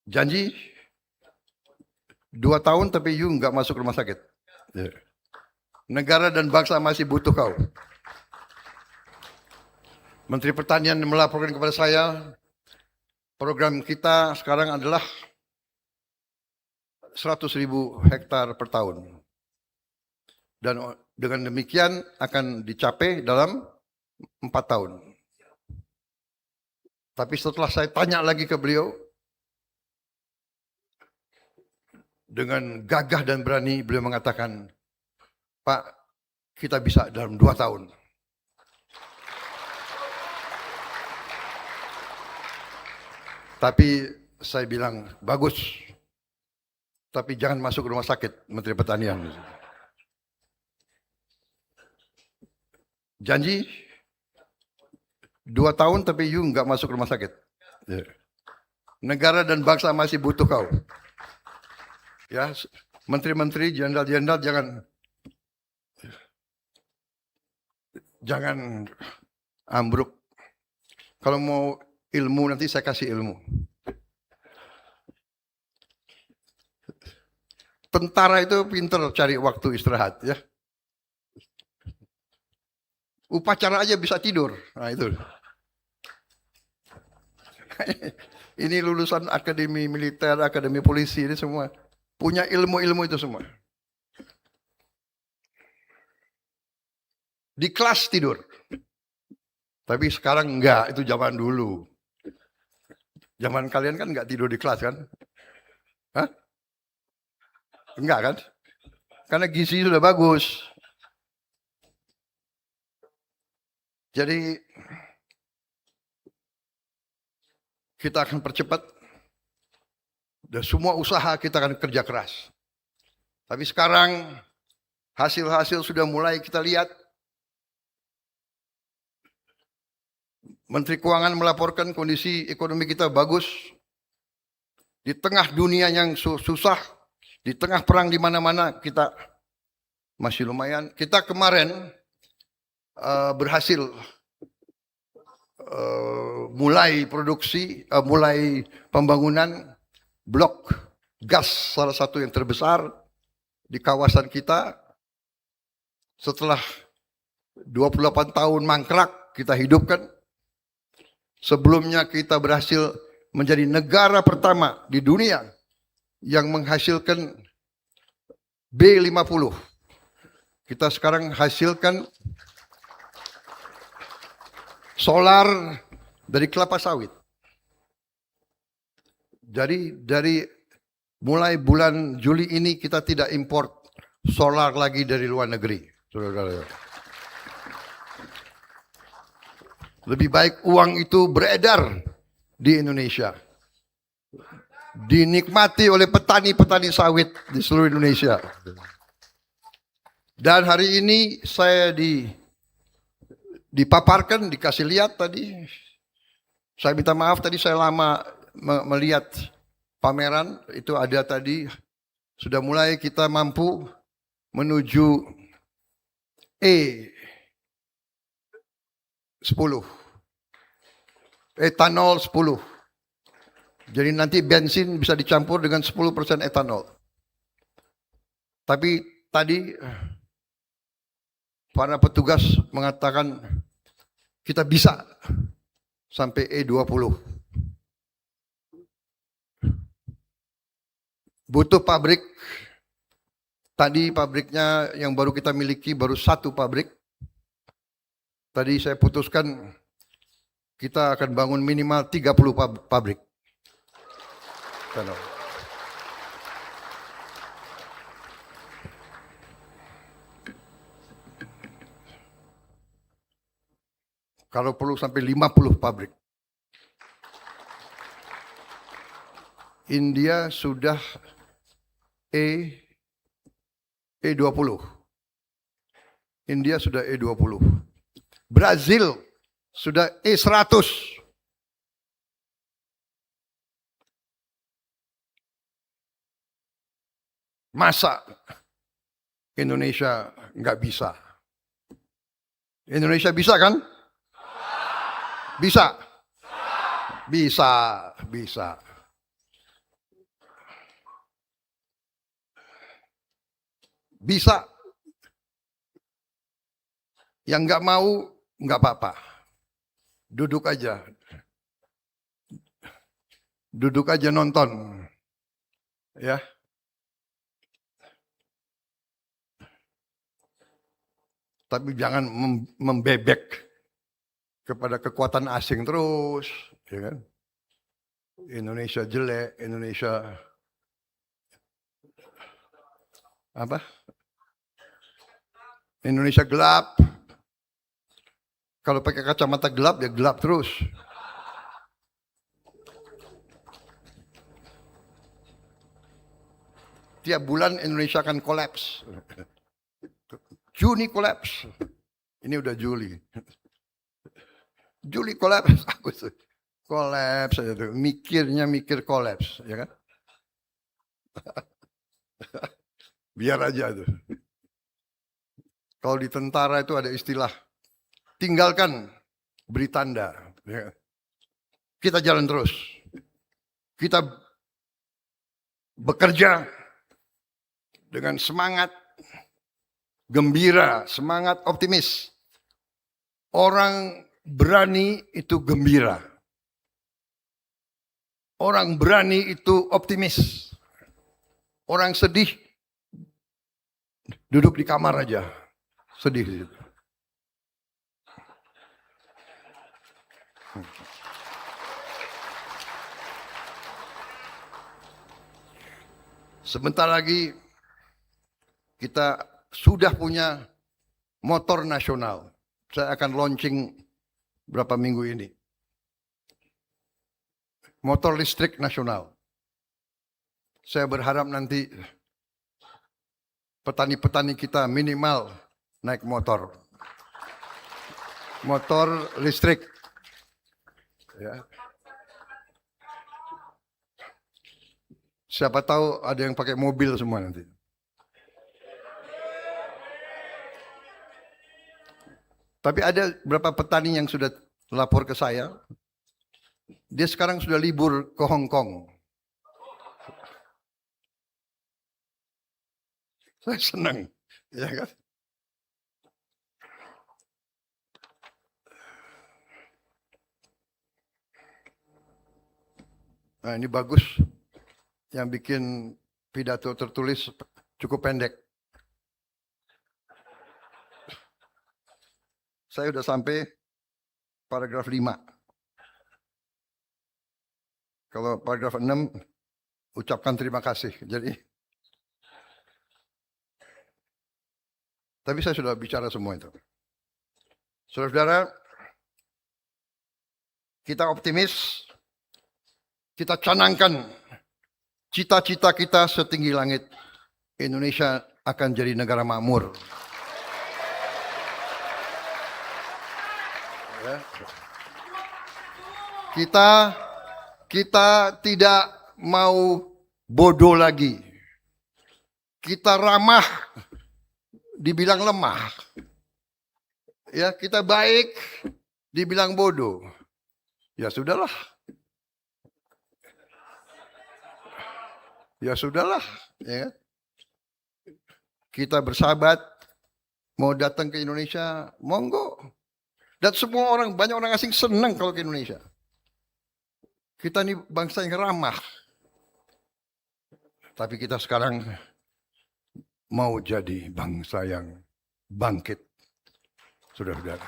Janji 2 tahun tapi you nggak masuk rumah sakit. Negara dan bangsa masih butuh kau. Menteri Pertanian melaporkan kepada saya, program kita sekarang adalah 100.000 hektar per tahun. Dan dengan demikian akan dicapai dalam 4 tahun. Tapi setelah saya tanya lagi ke beliau, dengan gagah dan berani beliau mengatakan, Pak, kita bisa dalam 2 tahun. Tapi saya bilang, bagus. Tapi jangan masuk rumah sakit, Menteri Pertanian. Janji 2 tahun tapi you nggak masuk rumah sakit. Negara dan bangsa masih butuh kau. Ya, menteri-menteri, jenderal-jenderal jangan ambruk. Kalau mau ilmu nanti saya kasih ilmu. Tentara itu pinter cari waktu istirahat ya. Upacara aja bisa tidur. Nah itu. Ini lulusan akademi militer, akademi polisi ini semua punya ilmu-ilmu itu semua. Di kelas tidur. Tapi sekarang enggak, itu zaman dulu. Zaman kalian kan enggak tidur di kelas kan? Hah? Enggak kan? Karena gizi sudah bagus. Jadi kita akan percepat dan semua usaha kita akan kerja keras. Tapi sekarang hasil-hasil sudah mulai kita lihat. Menteri Keuangan melaporkan kondisi ekonomi kita bagus. Di tengah dunia yang susah, di tengah perang di mana-mana kita masih lumayan. Kita kemarin berhasil mulai produksi, mulai pembangunan blok gas salah satu yang terbesar di kawasan kita. Setelah 28 tahun mangkrak kita hidupkan. Sebelumnya kita berhasil menjadi negara pertama di dunia yang menghasilkan B50. Kita sekarang hasilkan solar dari kelapa sawit. Jadi dari mulai bulan Juli ini kita tidak import solar lagi dari luar negeri. Lebih baik uang itu beredar di Indonesia. Dinikmati oleh petani-petani sawit di seluruh Indonesia. Dan hari ini saya dipaparkan, dikasih lihat tadi. Saya minta maaf tadi saya lama melihat pameran, itu ada tadi. Sudah mulai kita mampu menuju E10. Etanol 10. Jadi nanti bensin bisa dicampur dengan 10% etanol. Tapi tadi para petugas mengatakan kita bisa sampai E20. Butuh pabrik. Tadi pabriknya yang baru kita miliki baru 1 pabrik. Tadi saya putuskan kita akan bangun minimal 30 pabrik. Kalau perlu sampai 50 pabrik. India sudah E20. India sudah E20. Brazil sudah E100. Masa Indonesia nggak bisa? Indonesia bisa kan? Bisa? Bisa, bisa. Bisa. Yang nggak mau, nggak apa-apa. Duduk aja. Duduk aja nonton. Ya. Tapi jangan membebek kepada kekuatan asing terus, ya kan? Indonesia jelek, Indonesia apa? Indonesia gelap. Kalau pakai kacamata gelap, ya gelap terus. Tiap bulan Indonesia akan kolaps. Juni kolaps. Ini udah Juli. Juli kolaps, Agustus kolaps aja tuh. Mikir kolaps, ya kan? Biar aja tuh. Kalau di tentara itu ada istilah, tinggalkan beri tanda. Ya. Kita jalan terus. Kita bekerja dengan semangat gembira, semangat optimis. Orang berani itu gembira. Orang berani itu optimis. Orang sedih duduk di kamar aja. Sedih. Sebentar lagi kita sudah punya motor nasional. Saya akan launching berapa minggu ini. Motor listrik nasional. Saya berharap nanti petani-petani kita minimal naik motor. Motor listrik. Ya. Siapa tahu ada yang pakai mobil semua nanti. Tapi ada beberapa petani yang sudah lapor ke saya. Dia sekarang sudah libur ke Hong Kong. Saya senang, ya kan? Nah, ini bagus. Yang bikin pidato tertulis cukup pendek. Saya sudah sampai paragraf 5. Kalau paragraf 6, ucapkan terima kasih. Jadi, tapi saya sudah bicara semua itu. Saudara-saudara, kita optimis, kita canangkan cita-cita kita setinggi langit. Indonesia akan jadi negara makmur. Kita tidak mau bodoh lagi. Kita ramah, dibilang lemah. Ya, kita baik, dibilang bodoh. Ya sudahlah. Ya sudahlah. Ya. Kita bersahabat, mau datang ke Indonesia, monggo. Dan semua orang, banyak orang asing senang kalau ke Indonesia. Kita ini bangsa yang ramah. Tapi kita sekarang mau jadi bangsa yang bangkit. Saudara-saudara.